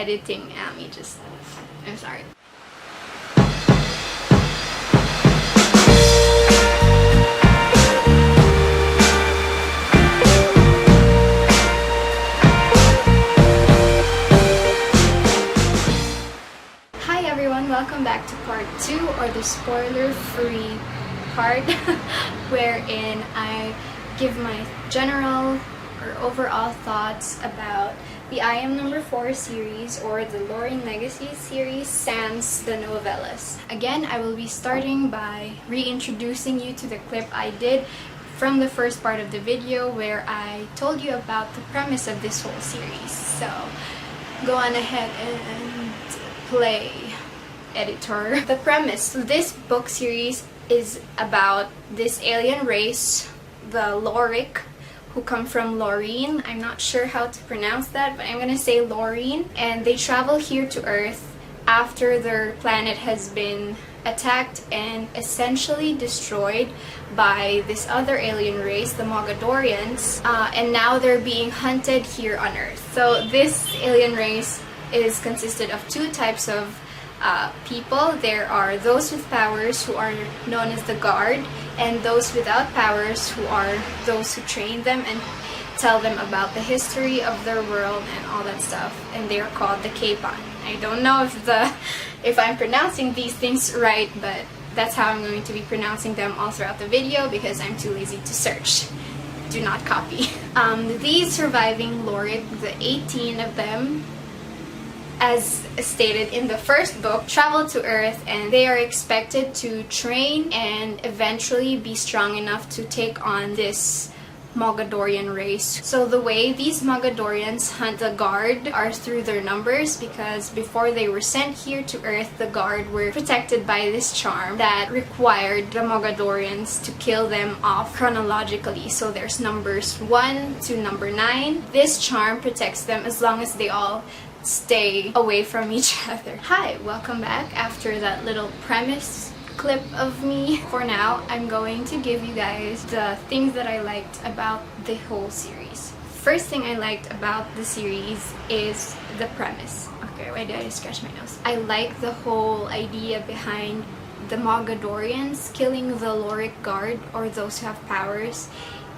editing I'm sorry. Hi everyone, welcome back to part 2, or the spoiler-free part wherein I give my general or overall thoughts about the I Am Number 4 series, or the Lorien Legacies Series sans the novellas. Again, I will be starting by reintroducing you to the clip I did from the first part of the video where I told you about the premise of this whole series. So go on ahead and play, editor. The premise of this book series is about this alien race, the Loric, who come from Lorien. I'm not sure how to pronounce that, but I'm gonna say Lorien. And they travel here to Earth after their planet has been attacked and essentially destroyed by this other alien race, the Mogadorians, and now they're being hunted here on Earth. So this alien race is consisted of two types of people. There are those with powers, who are known as the Guard, and those without powers, who are those who train them and tell them about the history of their world and all that stuff, and they are called the Capon. I don't know if I'm pronouncing these things right, but that's how I'm going to be pronouncing them all throughout the video because I'm too lazy to search. Do not copy. These surviving Loric, the 18 of them, as stated in the first book, travel to Earth, and they are expected to train and eventually be strong enough to take on this Mogadorian race. So the way these Mogadorians hunt the Guard are through their numbers, because before they were sent here to Earth, the Guard were protected by this charm that required the Mogadorians to kill them off chronologically. So there's numbers 1 to number 9. This charm protects them as long as they all stay away from each other. Hi, welcome back after that little premise clip of me. For now, I'm going to give you guys the things that I liked about the whole series. First thing I liked about the series is the premise. Okay, why did I scratch my nose? I like the whole idea behind the Mogadorians killing the Loric Guard, or those who have powers,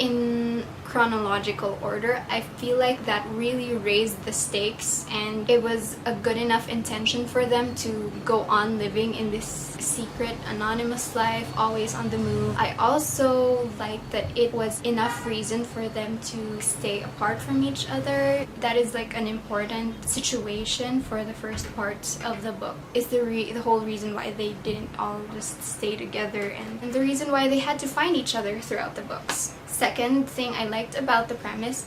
in chronological order. I feel like that really raised the stakes, and it was a good enough intention for them to go on living in this secret, anonymous life, always on the move. I also like that it was enough reason for them to stay apart from each other. That is like an important situation for the first parts of the book. It's the whole reason why they didn't all just stay together, and the reason why they had to find each other throughout the books. Second thing I liked about the premise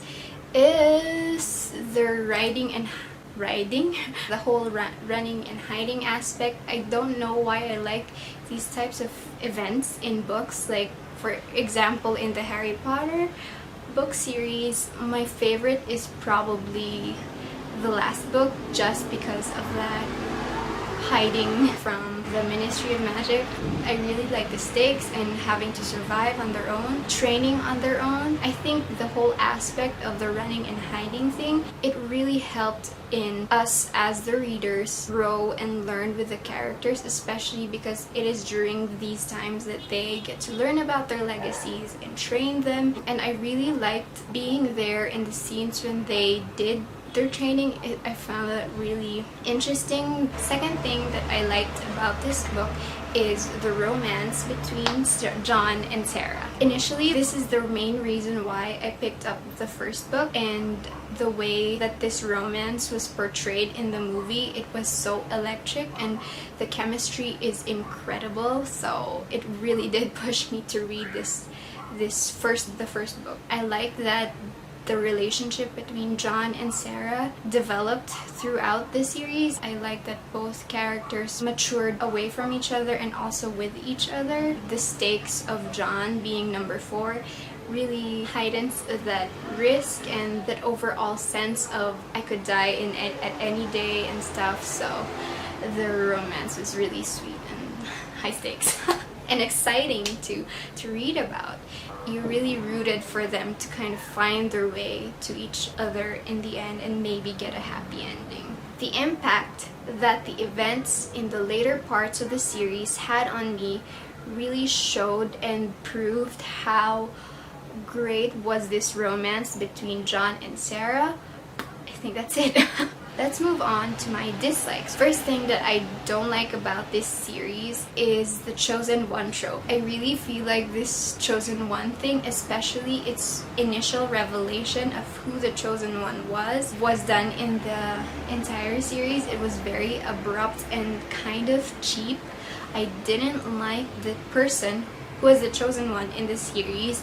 is the the whole running and hiding aspect. I don't know why I like these types of events in books. Like, for example, in the Harry Potter book series, my favorite is probably the last book, just because of that hiding from the Ministry of Magic. I really like the stakes and having to survive on their own, training on their own. I think the whole aspect of the running and hiding thing, it really helped in us as the readers grow and learn with the characters, especially because it is during these times that they get to learn about their legacies and train them. And I really liked being there in the scenes when they did their training. I found that really interesting. Second thing that I liked about this book is the romance between John and Sarah. Initially, this is the main reason why I picked up the first book, and the way that this romance was portrayed in the movie, it was so electric, and the chemistry is incredible. So it really did push me to read the first book. I like that the relationship between John and Sarah developed throughout the series. I like that both characters matured away from each other and also with each other. The stakes of John being number 4 really heightens that risk and that overall sense of I could die at any day and stuff. So the romance was really sweet and high stakes and exciting to read about. You really rooted for them to kind of find their way to each other in the end and maybe get a happy ending. The impact that the events in the later parts of the series had on me really showed and proved how great was this romance between John and Sarah. I think that's it. Let's move on to my dislikes. First thing that I don't like about this series is the chosen one trope. I really feel like this chosen one thing, especially its initial revelation of who the chosen one was done in the entire series. It was very abrupt and kind of cheap. I didn't like the person who was the chosen one in the series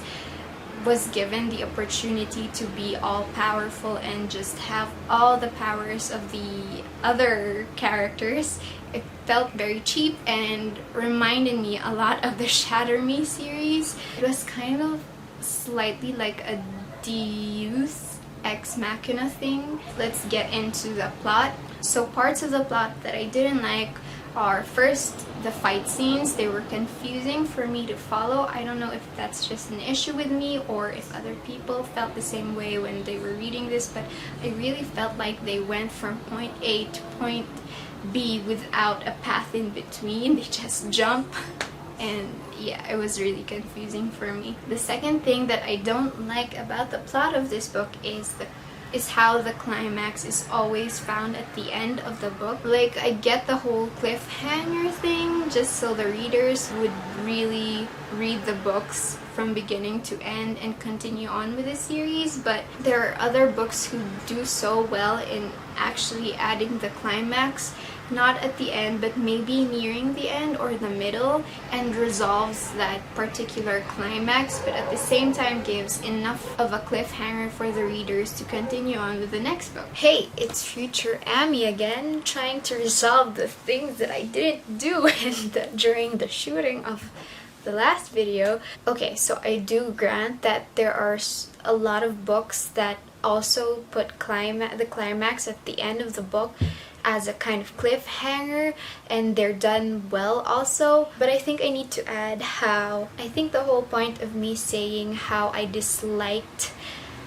was given the opportunity to be all powerful and just have all the powers of the other characters. It felt very cheap and reminded me a lot of the Shatter Me series. It was kind of slightly like a Deus Ex Machina thing. Let's get into the plot. So parts of the plot that I didn't like are, first, the fight scenes. They were confusing for me to follow. I don't know if that's just an issue with me or if other people felt the same way when they were reading this, but I really felt like they went from point A to point B without a path in between. They just jump, and yeah, it was really confusing for me. The second thing that I don't like about the plot of this book is how the climax is always found at the end of the book. Like, I get the whole cliffhanger thing just so the readers would really read the books from beginning to end and continue on with the series, but there are other books who do so well in actually adding the climax, not at the end but maybe nearing the end or the middle, and resolves that particular climax, but at the same time gives enough of a cliffhanger for the readers to continue on with the next book. Hey, it's future Amy again, trying to resolve the things that I didn't do during the shooting of the last video. Okay, so I do grant that there are a lot of books that also put the climax at the end of the book as a kind of cliffhanger, and they're done well also. But I think I need to add how I think the whole point of me saying how I disliked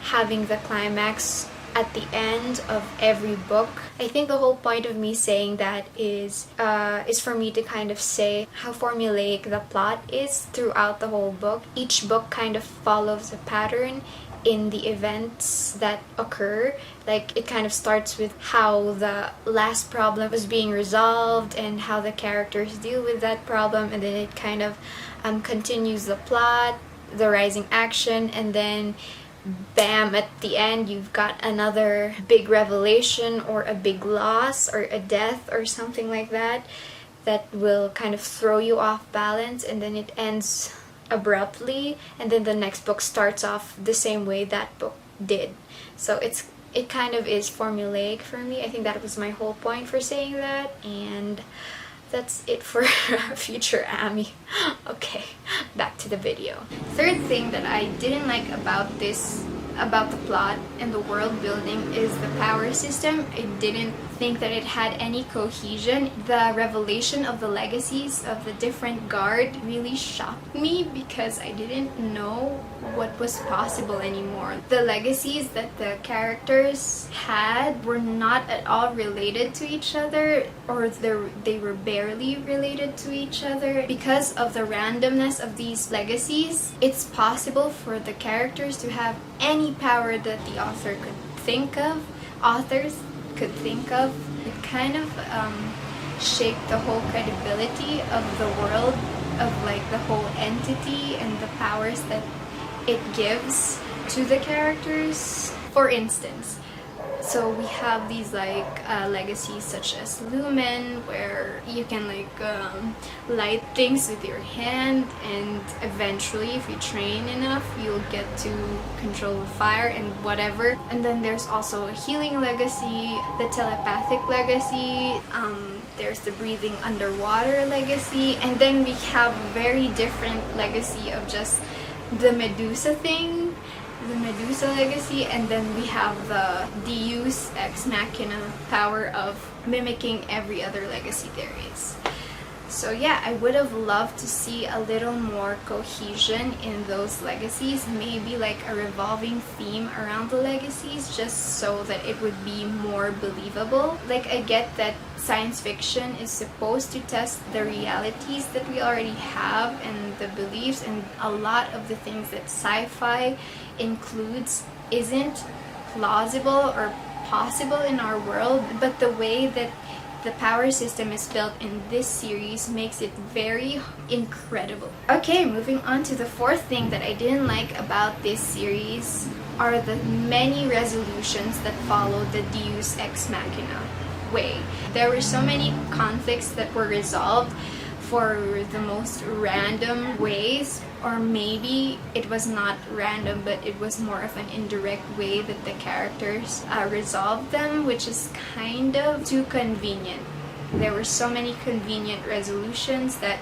having the climax at the end of every book, I think the whole point of me saying that is for me to kind of say how formulaic the plot is throughout the whole book. Each book kind of follows a pattern in the events that occur. Like, it kind of starts with how the last problem was being resolved and how the characters deal with that problem, and then it kind of continues the plot, the rising action, and then bam, at the end you've got another big revelation or a big loss or a death or something like that will kind of throw you off balance, and then it ends abruptly, and then the next book starts off the same way that book did. So it kind of is formulaic for me. I think that was my whole point for saying that, and that's it for future Amy. Okay, back to the video. Third thing that I didn't like about the plot and the world building is the power system. I didn't think that it had any cohesion. The revelation of the legacies of the different guard really shocked me because I didn't know what was possible anymore. The legacies that the characters had were not at all related to each other, or they were barely related to each other. Because of the randomness of these legacies, it's possible for the characters to have any power that the authors could think of. It kind of shaped the whole credibility of the world, of like the whole entity and the powers that it gives to the characters. For instance, so we have these like legacies such as Lumen, where you can like light things with your hand, and eventually if you train enough you'll get to control the fire and whatever. And then there's also a healing legacy, the telepathic legacy, there's the breathing underwater legacy, and then we have a very different legacy of just the Medusa thing, the Medusa legacy, and then we have the Deus Ex Machina power of mimicking every other legacy there is. So yeah, I would have loved to see a little more cohesion in those legacies, maybe like a revolving theme around the legacies, just so that it would be more believable. Like, I get that science fiction is supposed to test the realities that we already have and the beliefs, and a lot of the things that sci-fi includes isn't plausible or possible in our world, but the way that the power system is built in this series makes it very incredible. Okay, moving on to the fourth thing that I didn't like about this series are the many resolutions that follow the Deus Ex Machina way. There were so many conflicts that were resolved for the most random ways, or maybe it was not random, but it was more of an indirect way that the characters resolved them, which is kind of too convenient. There were so many convenient resolutions that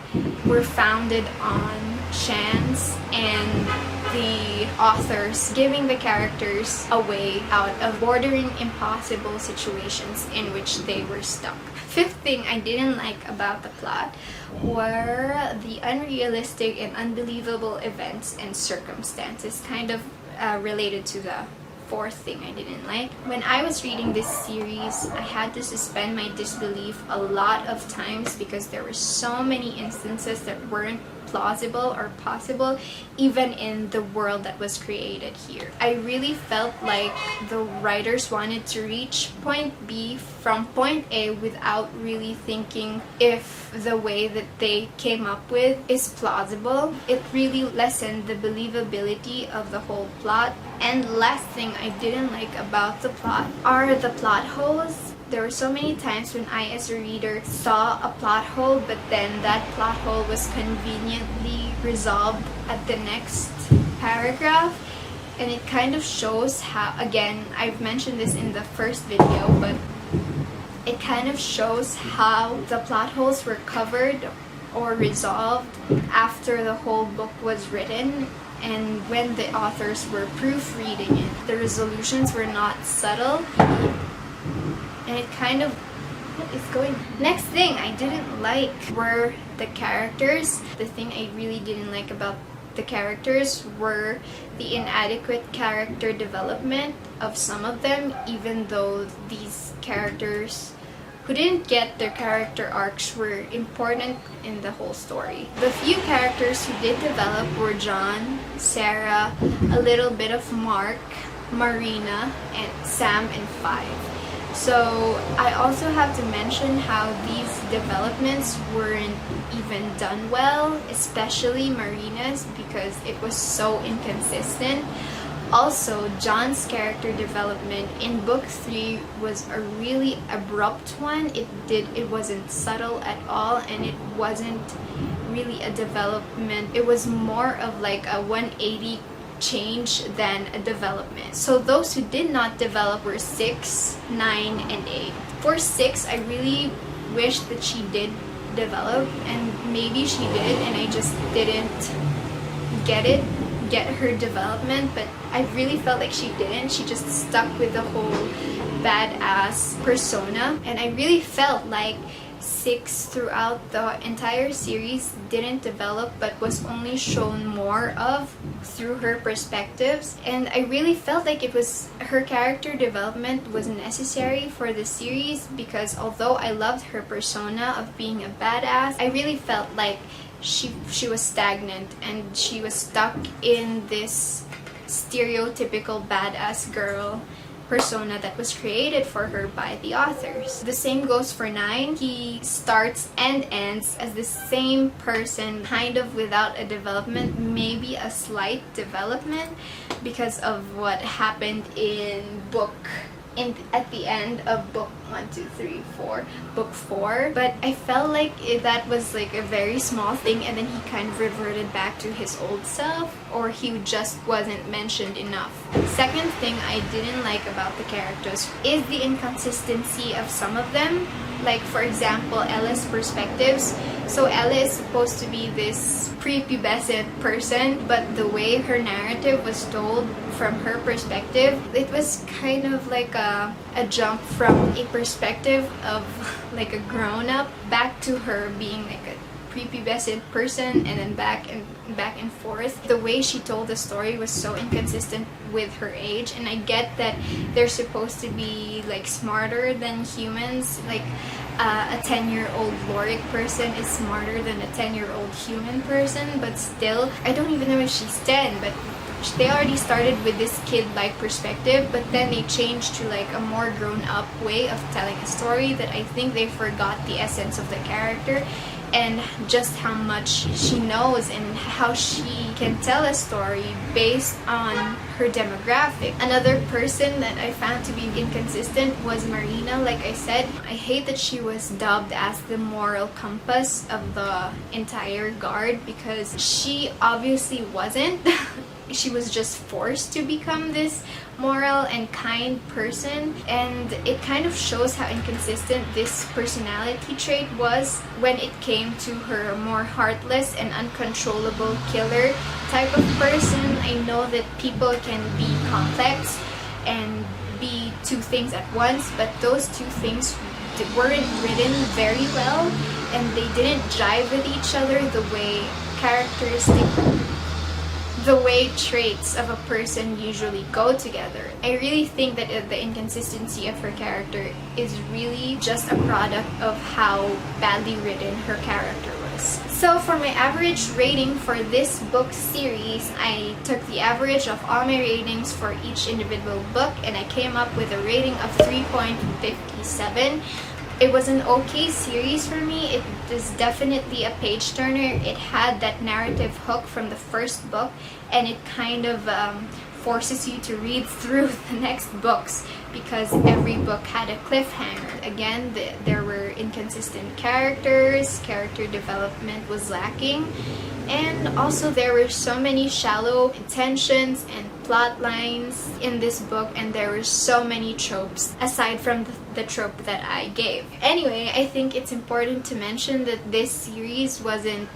were founded on chance and the authors giving the characters a way out of bordering impossible situations in which they were stuck. Fifth thing I didn't like about the plot were the unrealistic and unbelievable events and circumstances, kind of related to the fourth thing I didn't like. When I was reading this series, I had to suspend my disbelief a lot of times because there were so many instances that weren't plausible or possible, even in the world that was created here. I really felt like the writers wanted to reach point B from point A without really thinking if the way that they came up with is plausible. It really lessened the believability of the whole plot. And last thing I didn't like about the plot are the plot holes. There were so many times when I as a reader saw a plot hole, but then that plot hole was conveniently resolved at the next paragraph. And it kind of shows how, again, I've mentioned this in the first video, but it kind of shows how the plot holes were covered or resolved after the whole book was written. And when the authors were proofreading it, the resolutions were not subtle. And it kind of, what is going on? Next thing I didn't like were the characters. The thing I really didn't like about the characters were the inadequate character development of some of them, even though these characters who didn't get their character arcs were important in the whole story. The few characters who did develop were John, Sarah, a little bit of Mark, Marina, and Sam and Five. So I also have to mention how these developments weren't even done well, especially Marina's, because it was so inconsistent. Also, John's character development in book 3 was a really abrupt one. It wasn't subtle at all, and it wasn't really a development. It was more of like a 180 change than a development. So those who did not develop were 6, 9, and 8. For 6, I really wish that she did develop, and maybe she did, and I just didn't get her development, but I really felt like she didn't. She just stuck with the whole badass persona, and I really felt like 6 throughout the entire series didn't develop, but was only shown more of through her perspectives. And I really felt like her character development was necessary for the series, because although I loved her persona of being a badass, I really felt like she was stagnant and she was stuck in this stereotypical badass girl persona that was created for her by the authors. The same goes for 9. He starts and ends as the same person, kind of without a development, maybe a slight development because of what happened at the end of book 4. But I felt like that was like a very small thing, and then he kind of reverted back to his old self, or he just wasn't mentioned enough. Second thing I didn't like about the characters is the inconsistency of some of them. Like, for example, Ella's perspectives. So Ella is supposed to be this prepubescent person, but the way her narrative was told from her perspective, it was kind of like a jump from a perspective of like a grown-up back to her being like a prepubescent person, and then back and forth. The way she told the story was so inconsistent with her age, and I get that they're supposed to be like smarter than humans, like a 10-year-old Loric person is smarter than a 10-year-old human person, but still, I don't even know if she's 10, but they already started with this kid-like perspective, but then they changed to like a more grown-up way of telling a story that I think they forgot the essence of the character and just how much she knows and how she can tell a story based on her demographic. Another person that I found to be inconsistent was Marina. Like I said, I hate that she was dubbed as the moral compass of the entire guard, because she obviously wasn't. She was just forced to become this moral and kind person, and it kind of shows how inconsistent this personality trait was when it came to her more heartless and uncontrollable killer type of person. I know that people can be complex and be two things at once, but those two things weren't written very well, and they didn't jive with each other the way traits of a person usually go together. I really think that the inconsistency of her character is really just a product of how badly written her character was. So for my average rating for this book series, I took the average of all my ratings for each individual book, and I came up with a rating of 3.57. It was an okay series for me. It is definitely a page turner. It had that narrative hook from the first book, and it kind of forces you to read through the next books because every book had a cliffhanger. Again, there were inconsistent characters, character development was lacking, and also there were so many shallow intentions and plot lines in this book, and there were so many tropes aside from the trope that I gave. Anyway, I think it's important to mention that this series wasn't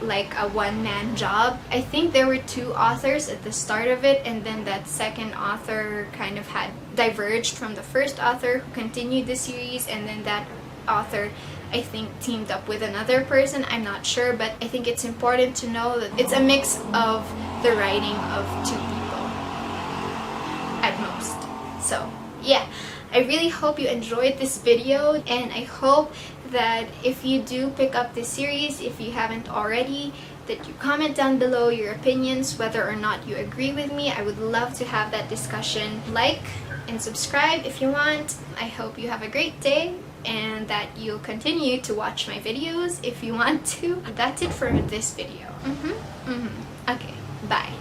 like a one-man job. I think there were two authors at the start of it, and then that second author kind of had diverged from the first author who continued the series, and then that author, I think, teamed up with another person. I'm not sure, but I think it's important to know that it's a mix of the writing of two people at most. So yeah, I really hope you enjoyed this video, and I hope that if you do pick up this series, if you haven't already, that you comment down below your opinions, whether or not you agree with me. I would love to have that discussion. Like and subscribe if you want. I hope you have a great day and that you'll continue to watch my videos if you want to. That's it for this video. Okay, bye.